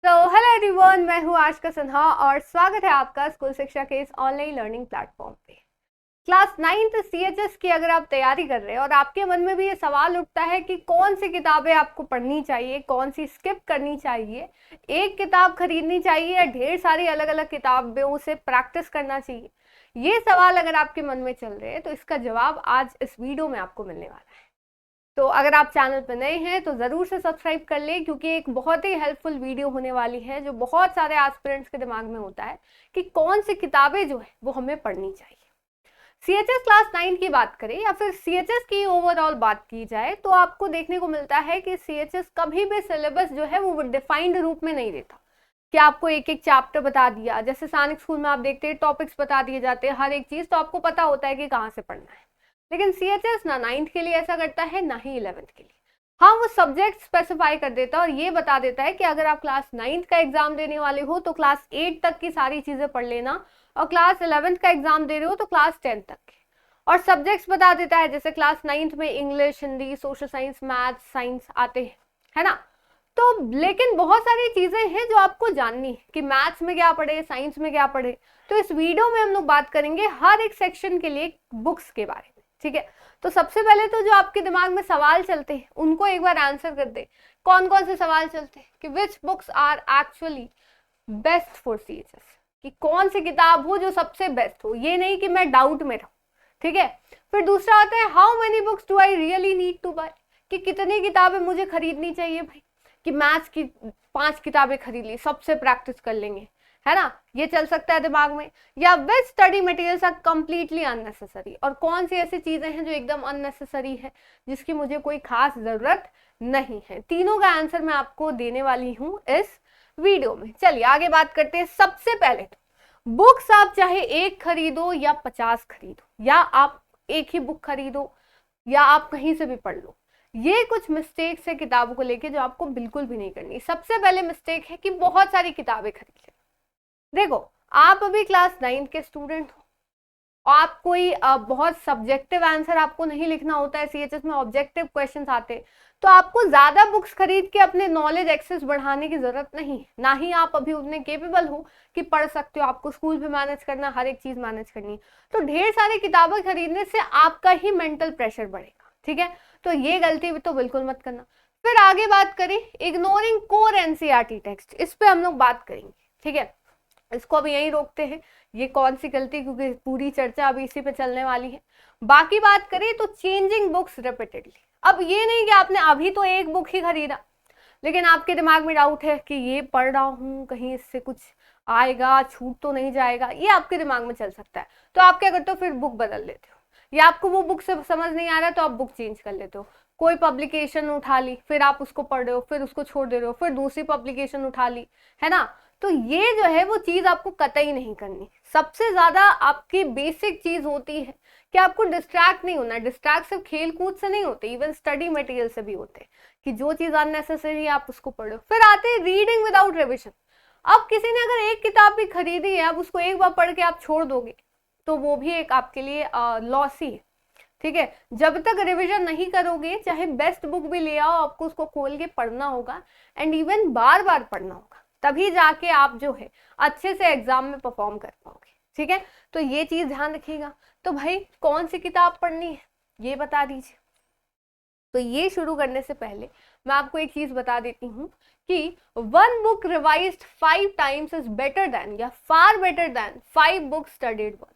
Hello everyone, मैं हूँ आशिका सिन्हा और स्वागत है आपका स्कूल शिक्षा के इस ऑनलाइन लर्निंग प्लेटफॉर्म पे। क्लास 9th CHS की अगर आप तैयारी कर रहे हैं और आपके मन में भी ये सवाल उठता है कि कौन सी किताबें आपको पढ़नी चाहिए, कौन सी स्किप करनी चाहिए, एक किताब खरीदनी चाहिए या ढेर सारी अलग अलग किताबों से प्रैक्टिस करना चाहिए, ये सवाल अगर आपके मन में चल रहे हैं तो इसका जवाब आज इस वीडियो में आपको मिलने वाला है। तो अगर आप चैनल पर नए हैं तो ज़रूर से सब्सक्राइब कर लें, क्योंकि एक बहुत ही हेल्पफुल वीडियो होने वाली है जो बहुत सारे एस्पिरेंट्स के दिमाग में होता है कि कौन सी किताबें जो है वो हमें पढ़नी चाहिए। CHS क्लास 9 की बात करें या फिर CHS की ओवरऑल बात की जाए तो आपको देखने को मिलता है कि CHS कभी भी सिलेबस जो है वो डिफाइंड रूप में नहीं देता कि आपको एक एक चैप्टर बता दिया। जैसे सैनिक स्कूल में आप देखते हैं टॉपिक्स बता दिए जाते हैं, हर एक चीज़ तो आपको पता होता है कि कहाँ से पढ़ना है। लेकिन CHS ना 9th के लिए ऐसा करता है ना ही 11th के लिए। हाँ, वो सब्जेक्ट स्पेसिफाई कर देता है और ये बता देता है कि अगर आप क्लास 9th का एग्जाम देने वाले हो तो क्लास 8 तक की सारी चीजें पढ़ लेना, और क्लास 11th का एग्जाम दे रहे हो तो क्लास 10 तक के। और सब्जेक्ट्स बता देता है, जैसे क्लास 9th में English, Hindi, social science, maths, science आते हैं, है ना। तो लेकिन बहुत सारी चीजें हैं जो आपको जाननी है कि मैथ्स में क्या पढ़े, साइंस में क्या पढ़े। तो इस वीडियो में हम लोग बात करेंगे हर एक सेक्शन के लिए बुक्स के बारे में, ठीक है। तो सबसे पहले तो जो आपके दिमाग में सवाल चलते हैं उनको एक बार आंसर कर दे। कौन कौन से सवाल चलते हैं कि which books are actually best for CHS, कि कौन सी किताब हो जो सबसे बेस्ट हो, ये नहीं कि मैं डाउट में रहूं, ठीक है। फिर दूसरा आता है how many books do I really need to buy, कि कितनी किताबें मुझे खरीदनी चाहिए भाई, कि मैथ्स की 5 किताबें खरीद ली, सबसे प्रैक्टिस कर लेंगे, है ना, ये चल सकता है दिमाग में। या which study materials are completely unnecessary, और कौन सी ऐसी चीजें हैं जो एकदम अननेसेसरी है, जिसकी मुझे कोई खास जरूरत नहीं है। तीनों का आंसर मैं आपको देने वाली हूं इस वीडियो में। चलिए आगे बात करते हैं। सबसे पहले तो बुक्स आप चाहे एक खरीदो या 50 खरीदो, या आप एक ही बुक खरीदो, या आप कहीं से भी पढ़ लो, ये कुछ मिस्टेक्स है किताबों को लेके जो आपको बिल्कुल भी नहीं करनी। सबसे पहले मिस्टेक है कि बहुत सारी किताबें खरीद ले। देखो, आप अभी क्लास 9 के स्टूडेंट हो, आप कोई बहुत सब्जेक्टिव आंसर आपको नहीं लिखना होता है, CHS में ऑब्जेक्टिव क्वेश्चंस आते हैं, तो आपको ज्यादा बुक्स खरीद के अपने नॉलेज एक्सेस बढ़ाने की जरूरत नहीं है। ना ही आप अभी उतने केपेबल हो कि पढ़ सकते हो, आपको स्कूल भी मैनेज करना, हर एक चीज मैनेज करनी है। तो ढेर सारी किताबें खरीदने से आपका ही मेंटल प्रेशर बढ़ेगा, ठीक है। तो ये गलती तो बिल्कुल मत करना। फिर आगे बात करें इग्नोरिंग कोर NCERT टेक्स्ट, इस पे हम लोग बात करेंगे, ठीक है। इसको अभी यहीं रोकते हैं, ये कौन सी गलती, क्योंकि पूरी चर्चा अभी इसी पे चलने वाली है। बाकी बात करें तो चेंजिंग बुक्स रिपीटेडली। अब ये नहीं कि आपने अभी तो एक बुक ही खरीदा, लेकिन आपके दिमाग में डाउट है कि ये पढ़ रहा हूँ, कहीं इससे कुछ आएगा, छूट तो नहीं जाएगा, ये आपके दिमाग में चल सकता है। तो आप क्या करते हो, फिर बुक बदल लेते हो, या आपको वो बुक से समझ नहीं आ रहा तो आप बुक चेंज कर लेते हो। कोई पब्लिकेशन उठा ली, फिर आप उसको पढ़ रहे हो, फिर उसको छोड़ दे रहे हो, फिर दूसरी पब्लिकेशन उठा ली, है ना। तो ये जो है वो चीज आपको कतई नहीं करनी। सबसे ज्यादा आपकी बेसिक चीज होती है कि आपको डिस्ट्रैक्ट नहीं होना। डिस्ट्रैक्ट सिर्फ खेल कूद से नहीं होते, इवन स्टडी मटेरियल से भी होते हैं, कि जो चीज अननेसेसरी है आप उसको पढ़ो। फिर आते हैं रीडिंग विदाउट रिविजन। अब किसी ने अगर एक किताब भी खरीदी है, अब उसको एक बार पढ़ के आप छोड़ दोगे तो वो भी एक आपके लिए लॉस ही है, ठीक है। जब तक रिवीजन नहीं करोगे, चाहे बेस्ट बुक भी ले आओ, आपको उसको खोल के पढ़ना होगा, एंड इवन बार बार पढ़ना होगा, तभी जाके आप जो है अच्छे से एग्जाम में परफॉर्म कर पाओगे, ठीक है। तो ये चीज ध्यान रखिएगा। तो भाई कौन सी किताब पढ़नी है ये बता दीजिए। तो ये शुरू करने से पहले मैं आपको एक चीज बता देती हूँ कि 1 book revised 5 times is better than, या far better than 5 books studied once.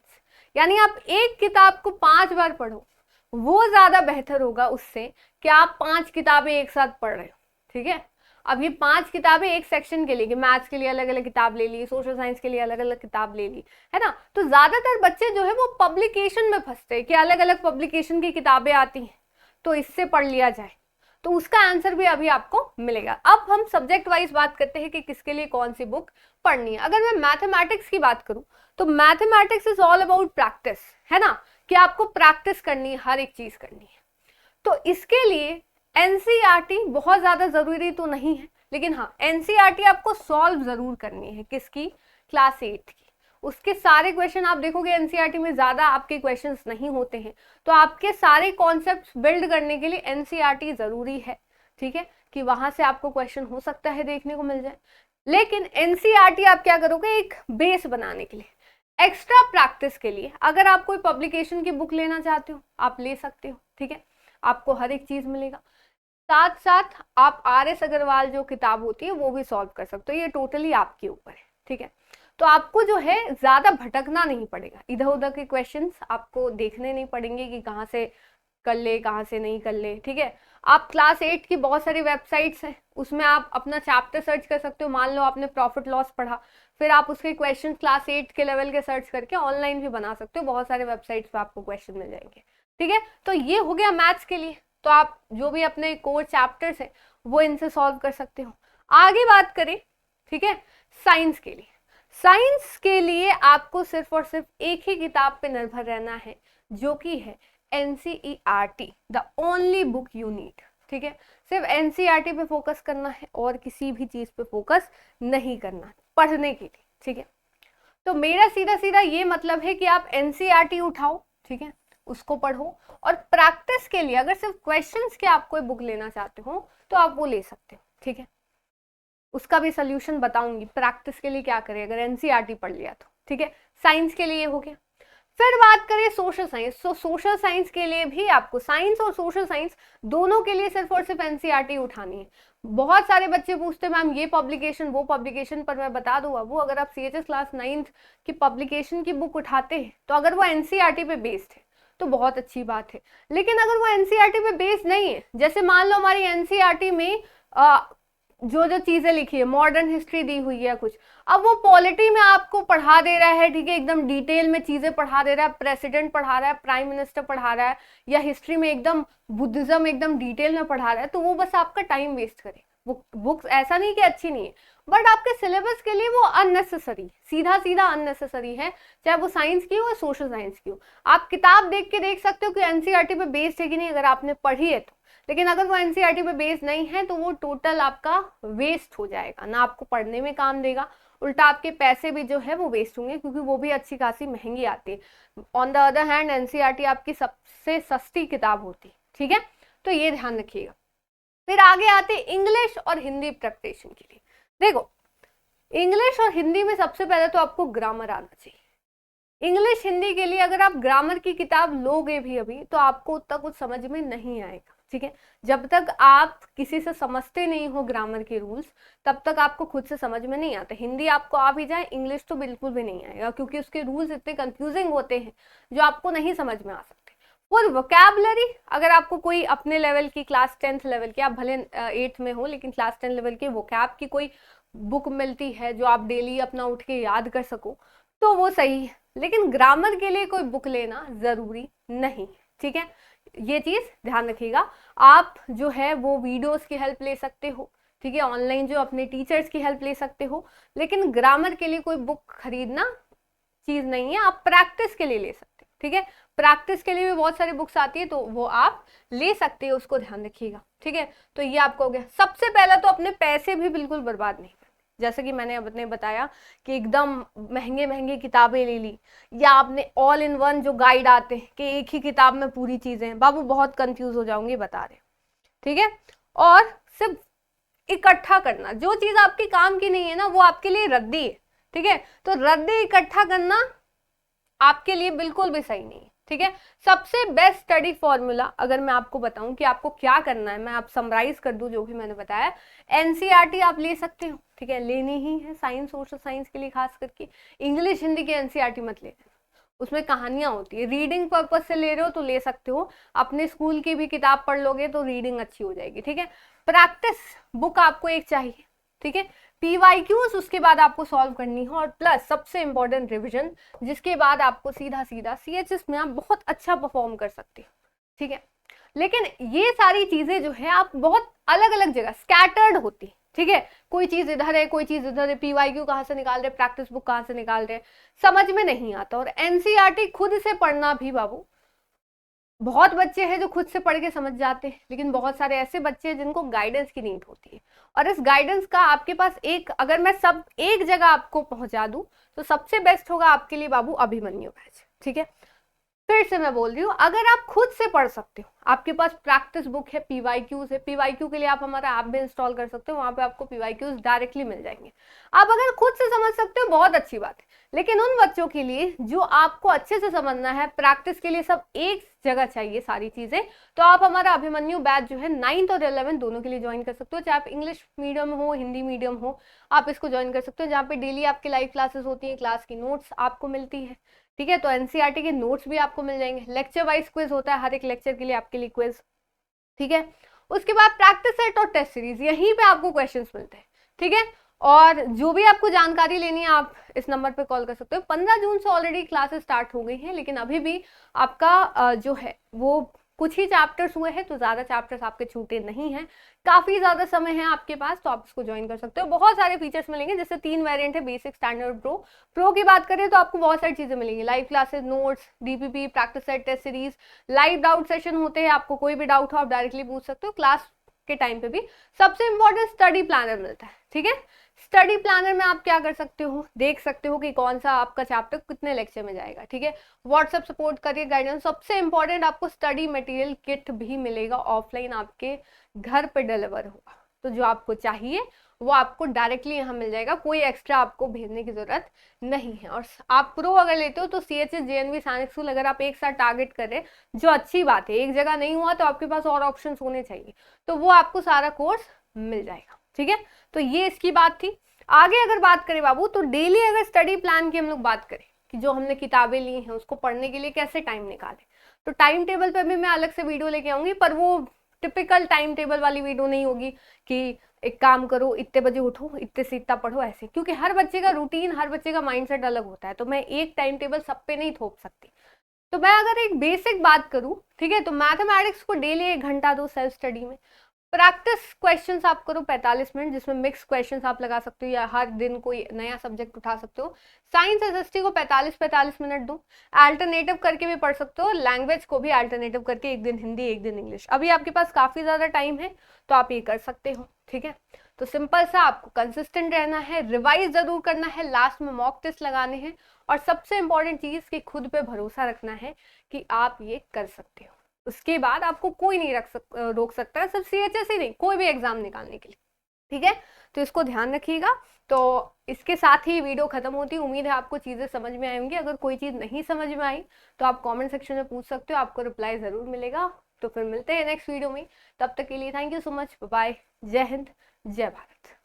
यानी आप एक किताब को 5 बार पढ़ो, वो ज्यादा बेहतर होगा उससे कि आप 5 किताबें एक साथ पढ़ रहे हो, ठीक है। अब ये 5 किताबें एक सेक्शन के लिए, कि मैथ्स के लिए अलग अलग किताब ले ली, सोशल साइंस के लिए अलग अलग किताब ले ली, है ना। तो ज्यादातर बच्चे जो है वो पब्लिकेशन में फंसते हैं कि अलग अलग पब्लिकेशन की किताबें आती हैं तो इससे पढ़ लिया जाए। तो उसका आंसर भी अभी आपको मिलेगा। अब हम सब्जेक्ट वाइज बात करते हैं कि किसके लिए कौन सी बुक पढ़नी है। अगर मैं मैथमेटिक्स की बात करूं तो mathematics is all about practice, है ना, कि आपको प्रैक्टिस करनी है, हर एक चीज करनी है। तो इसके लिए NCERT बहुत ज्यादा जरूरी तो नहीं है, लेकिन हाँ NCERT आपको सॉल्व जरूर करनी है। किसकी? क्लास 8 की। उसके सारे क्वेश्चन आप देखोगे NCERT में ज्यादा आपके क्वेश्चंस नहीं होते हैं, तो आपके सारे कॉन्सेप्ट्स बिल्ड करने के लिए NCERT जरूरी है, ठीक है, कि वहां से आपको क्वेश्चन हो सकता है देखने को मिल जाए। लेकिन एनसीईआरटी आप क्या करोगे, एक बेस बनाने के लिए, एक्स्ट्रा प्रैक्टिस के लिए अगर आप कोई पब्लिकेशन की बुक लेना चाहते हो आप ले सकते हो, ठीक है, आपको हर एक चीज मिलेगा। साथ साथ आप RS अग्रवाल जो किताब होती है वो भी सॉल्व कर सकते हो, ये टोटली आपके ऊपर है, ठीक है। तो आपको जो है ज्यादा भटकना नहीं पड़ेगा, इधर उधर के क्वेश्चंस आपको देखने नहीं पड़ेंगे कि कहाँ से कर ले कहाँ से नहीं कर ले, ठीक है। आप क्लास 8 की बहुत सारी वेबसाइट्स हैं, उसमें आप अपना चैप्टर सर्च कर सकते हो। मान लो आपने प्रॉफिट लॉस पढ़ा, फिर आप उसके क्वेश्चन क्लास 8 के लेवल के सर्च करके ऑनलाइन भी बना सकते हो, बहुत सारे वेबसाइट्स पे आपको क्वेश्चन मिल जाएंगे, ठीक है। तो ये हो गया मैथ्स के लिए, तो आप जो भी अपने कोर चैप्टर्स हैं वो इनसे सॉल्व कर सकते हो। आगे बात करें, ठीक है, साइंस के लिए। साइंस के लिए आपको सिर्फ और सिर्फ एक ही किताब पे निर्भर रहना है, जो कि है NCERT, the only book you need, ठीक है। सिर्फ NCERT पे फोकस करना है और किसी भी चीज पे फोकस नहीं करना पढ़ने के लिए, ठीक है। तो मेरा सीधा सीधा ये मतलब है कि आप NCERT उठाओ, ठीक है, उसको पढ़ो, और प्रैक्टिस के लिए अगर सिर्फ क्वेश्चंस के आप कोई बुक लेना चाहते हो तो आप वो ले सकते हो, ठीक है। उसका भी सोल्यूशन बताऊंगी प्रैक्टिस के लिए क्या करें अगर NCERT पढ़ लिया तो, ठीक है। साइंस के लिए हो गया। फिर बात करें सोशल साइंस, तो सोशल साइंस के लिए भी आपको, साइंस और सोशल साइंस दोनों के लिए सिर्फ और सिर्फ NCERT उठानी है। बहुत सारे बच्चे पूछते हैं मैम ये पब्लिकेशन वो पब्लिकेशन, पर मैं बता दूं वो अगर आप CHS क्लास 9th की पब्लिकेशन की बुक उठाते हैं तो अगर वो NCERT पे बेस्ड है तो बहुत अच्छी बात है। लेकिन अगर वो NCERT पे बेस्ड नहीं है, जैसे मान लो हमारी NCERT में जो जो चीजें लिखी है, मॉडर्न हिस्ट्री दी हुई है कुछ, अब वो पॉलिटी में आपको पढ़ा दे रहा है, ठीक है, एकदम डिटेल में चीजें पढ़ा दे रहा है, प्रेसिडेंट पढ़ा रहा है, प्राइम मिनिस्टर पढ़ा रहा है, या हिस्ट्री में एकदम बुद्धिज्म एकदम डिटेल में पढ़ा रहा है, तो वो बस आपका टाइम वेस्ट करे। वो बुक्स ऐसा नहीं कि अच्छी नहीं है, बट आपके सिलेबस के लिए वो अननेसेसरी, सीधा सीधा अननेसेसरी है, चाहे वो साइंस की हो या सोशल साइंस की हो। आप किताब देख के देख सकते हो कि NCERT पे बेस्ड है कि नहीं, अगर आपने पढ़ी है तो। लेकिन अगर वो NCERT पे बेस्ड नहीं है तो वो टोटल आपका वेस्ट हो जाएगा, ना आपको पढ़ने में काम देगा, उल्टा आपके पैसे भी जो है वो वेस्ट होंगे, क्योंकि वो भी अच्छी खासी महंगी आती है। On the other hand NCERT आपकी सबसे सस्ती किताब होती है, ठीक है, तो ये ध्यान रखिएगा। फिर आगे आते इंग्लिश और हिंदी प्रिपरेशन के लिए। देखो, इंग्लिश और हिंदी में सबसे पहले तो आपको ग्रामर आना चाहिए। इंग्लिश हिंदी के लिए अगर आप ग्रामर की किताब लोगे भी अभी तो आपको उतना कुछ समझ में नहीं आएगा, ठीक है। जब तक आप किसी से समझते नहीं हो ग्रामर के रूल्स, तब तक आपको खुद से समझ में नहीं आता। हिंदी आपको आ भी जाए, इंग्लिश तो बिल्कुल भी नहीं आएगा, क्योंकि उसके रूल्स इतने कंफ्यूजिंग होते हैं जो आपको नहीं समझ में आ सकते। और वोकैबुलरी, अगर आपको कोई अपने लेवल की क्लास 10th लेवल की, आप भले 8th में हो लेकिन क्लास 10 लेवल के वोकैब की कोई बुक मिलती है जो आप डेली अपना उठ के याद कर सको तो वो सही है। लेकिन ग्रामर के लिए कोई बुक लेना जरूरी नहीं, ठीक है, ये चीज ध्यान रखिएगा। आप जो है वो वीडियोस की हेल्प ले सकते हो, ठीक है, ऑनलाइन जो अपने टीचर्स की हेल्प ले सकते हो, लेकिन ग्रामर के लिए कोई बुक खरीदना चीज नहीं है, आप प्रैक्टिस के लिए ले सकते हो, ठीक है। प्रैक्टिस के लिए भी बहुत सारी बुक्स आती है तो वो आप ले सकते हो, उसको ध्यान रखिएगा, ठीक है। तो ये आपको हो गया। सबसे पहला तो अपने पैसे भी बिल्कुल बर्बाद नहीं, जैसे कि मैंने अपने बताया कि एकदम महंगे महंगे किताबें ले ली, या आपने ऑल इन वन जो गाइड आते हैं कि एक ही किताब में पूरी चीजें, बाबू बहुत कंफ्यूज हो जाओगे बता रहे, ठीक है। और सिर्फ इकट्ठा करना, जो चीज आपके काम की नहीं है ना वो आपके लिए रद्दी है, ठीक है, तो रद्दी इकट्ठा करना आपके लिए बिल्कुल भी सही नहीं है, ठीक है। सबसे बेस्ट स्टडी फॉर्मूला अगर मैं आपको बताऊं कि आपको क्या करना है, मैं आप समराइज कर दूं जो भी मैंने बताया। NCERT आप ले सकते हो, ठीक है, लेनी ही है साइंस सोशल साइंस के लिए खास करके। इंग्लिश हिंदी के NCERT मत लेना, उसमें कहानियां होती है। रीडिंग पर्पज से ले रहे हो तो ले सकते हो, अपने स्कूल की भी किताब पढ़ लोगे तो रीडिंग अच्छी हो जाएगी, ठीक है। प्रैक्टिस बुक आपको एक चाहिए, ठीक है। PYQs उसके बाद आपको सॉल्व करनी है, और प्लस सबसे इंपॉर्टेंट रिवीजन, जिसके बाद आपको सीधा सीधा CHS में आप बहुत अच्छा परफॉर्म कर सकते हो, ठीक है। लेकिन ये सारी चीजें जो है आप बहुत अलग अलग जगह स्कैटर्ड होती, ठीक है, कोई चीज इधर है कोई चीज इधर है, PYQ कहाँ से निकाल रहे, प्रैक्टिस बुक कहाँ से निकाल रहे, समझ में नहीं आता। और NCERT खुद से पढ़ना भी बाबू, बहुत बच्चे हैं जो खुद से पढ़ के समझ जाते हैं, लेकिन बहुत सारे ऐसे बच्चे हैं जिनको गाइडेंस की नीड होती है। और इस गाइडेंस का आपके पास एक, अगर मैं सब एक जगह आपको पहुंचा दूं तो सबसे बेस्ट होगा आपके लिए बाबू अभिमन्यु बैच, ठीक है। फिर से मैं बोल रही हूँ, अगर आप खुद से पढ़ सकते हो, आपके पास प्रैक्टिस बुक है, पीवाईक्यूज है, पीवाईक्यू के लिए आप हमारा ऐप भी इंस्टॉल कर सकते हो, वहां पे आपको पीवाईक्यूज डायरेक्टली मिल जाएंगे। आप अगर खुद से समझ सकते हो बहुत अच्छी बात है, लेकिन उन बच्चों के लिए जो आपको अच्छे से समझना है, प्रैक्टिस के लिए सब एक जगह चाहिए सारी चीजें, तो आप हमारा अभिमन्यु बैच जो है 9th और 11th दोनों के लिए ज्वाइन कर सकते हो। चाहे आप इंग्लिश मीडियम हो, हिंदी मीडियम हो, आप इसको ज्वाइन कर सकते हो, जहाँ पे डेली आपकी लाइव क्लासेस होती है, क्लास की नोट्स आपको मिलती है। ठीक है, तो एनसीईआरटी के नोट्स भी आपको मिल जाएंगे, लेक्चर वाइज क्विज होता है, हर एक लेक्चर के लिए आपके लिए क्विज। ठीक है, उसके बाद प्रैक्टिस सेट और टेस्ट सीरीज, यहीं पे आपको क्वेश्चंस मिलते हैं। ठीक है, और जो भी आपको जानकारी लेनी है आप इस नंबर पे कॉल कर सकते हो। 15 जून से ऑलरेडी क्लासेस स्टार्ट हो गई हैं, लेकिन अभी भी आपका जो है वो कुछ ही चैप्टर्स हुए हैं, तो ज्यादा चैप्टर्स आपके छूटे नहीं हैं, काफी ज्यादा समय है आपके पास, तो आप इसको ज्वाइन कर सकते हो। बहुत सारे फीचर्स मिलेंगे, जैसे 3 वेरिएंट है, बेसिक, स्टैंडर्ड, प्रो। प्रो की बात करें तो आपको बहुत सारी चीजें मिलेंगी, live classes, notes, DPP, practice set, test series, live doubt session होते हैं, आपको कोई भी डाउट हो आप डायरेक्टली पूछ सकते हो क्लास के टाइम पे भी। सबसे इंपॉर्टेंट स्टडी प्लानर मिलता है। ठीक है, स्टडी प्लानर में आप क्या कर सकते हो, देख सकते हो कि कौन सा आपका चैप्टर कितने लेक्चर में जाएगा। ठीक है, व्हाट्सएप सपोर्ट, करियर गाइडेंस, सबसे इंपॉर्टेंट आपको स्टडी मटेरियल किट भी मिलेगा, ऑफलाइन आपके घर पे डिलीवर होगा, तो जो आपको चाहिए वो आपको डायरेक्टली यहाँ मिल जाएगा, कोई एक्स्ट्रा आपको भेजने की जरूरत नहीं है। और आप प्रो अगर लेते हो तो CHS, JNV, सैनिक स्कूल अगर आप एक साथ टारगेट कर रहे हैं, जो अच्छी बात है, एक जगह नहीं हुआ तो आपके पास और ऑप्शंस होने चाहिए, तो वो आपको सारा कोर्स मिल जाएगा। ठीक है, तो ये इसकी बात थी। आगे अगर बात करें बाबू, तो डेली अगर स्टडी प्लान की हम लोग बात करें कि जो हमने किताबें ली हैं उसको पढ़ने के लिए कैसे टाइम निकालें, तो टाइम टेबल पे भी मैं अलग से वीडियो लेके आऊंगी, पर वो टिपिकल टाइम टेबल वाली वीडियो नहीं होगी कि एक काम करो, इतने बजे उठो, इतने से इतना पढ़ो, ऐसे, क्योंकि हर बच्चे का रूटीन, हर बच्चे का माइंडसेट अलग होता है, तो मैं एक टाइम टेबल सब पे नहीं थोप सकती। तो मैं अगर एक बेसिक बात करूं, ठीक है, तो मैथमेटिक्स को डेली 1 घंटा दो सेल्फ स्टडी में। प्रैक्टिस क्वेश्चंस आप करो 45 मिनट, जिसमें मिक्स क्वेश्चंस आप लगा सकते हो या हर दिन कोई नया सब्जेक्ट उठा सकते हो। साइंस एसएसटी को 45 मिनट दो, अल्टरनेटिव करके भी पढ़ सकते हो, लैंग्वेज को भी अल्टरनेटिव करके, एक दिन हिंदी एक दिन इंग्लिश। अभी आपके पास काफी ज्यादा टाइम है तो आप ये कर सकते हो। ठीक है, तो सिंपल सा आपको कंसिस्टेंट रहना है, रिवाइज जरूर करना है, लास्ट में मॉक टेस्ट लगाने हैं, और सबसे इंपॉर्टेंट चीज कि खुद पे भरोसा रखना है कि आप ये कर सकते हो। उसके बाद आपको कोई नहीं रोक सकता, सिर्फ CHS ही नहीं, कोई भी एग्जाम निकालने के लिए। ठीक है, तो इसको ध्यान रखिएगा। तो इसके साथ ही वीडियो खत्म होती है, उम्मीद है आपको चीजें समझ में आएंगी। अगर कोई चीज नहीं समझ में आई तो आप कमेंट सेक्शन में पूछ सकते हो, आपको रिप्लाई जरूर मिलेगा। तो फिर मिलते हैं नेक्स्ट वीडियो में, तब तक के लिए thank you so much, bye, जय हिंद, जय भारत।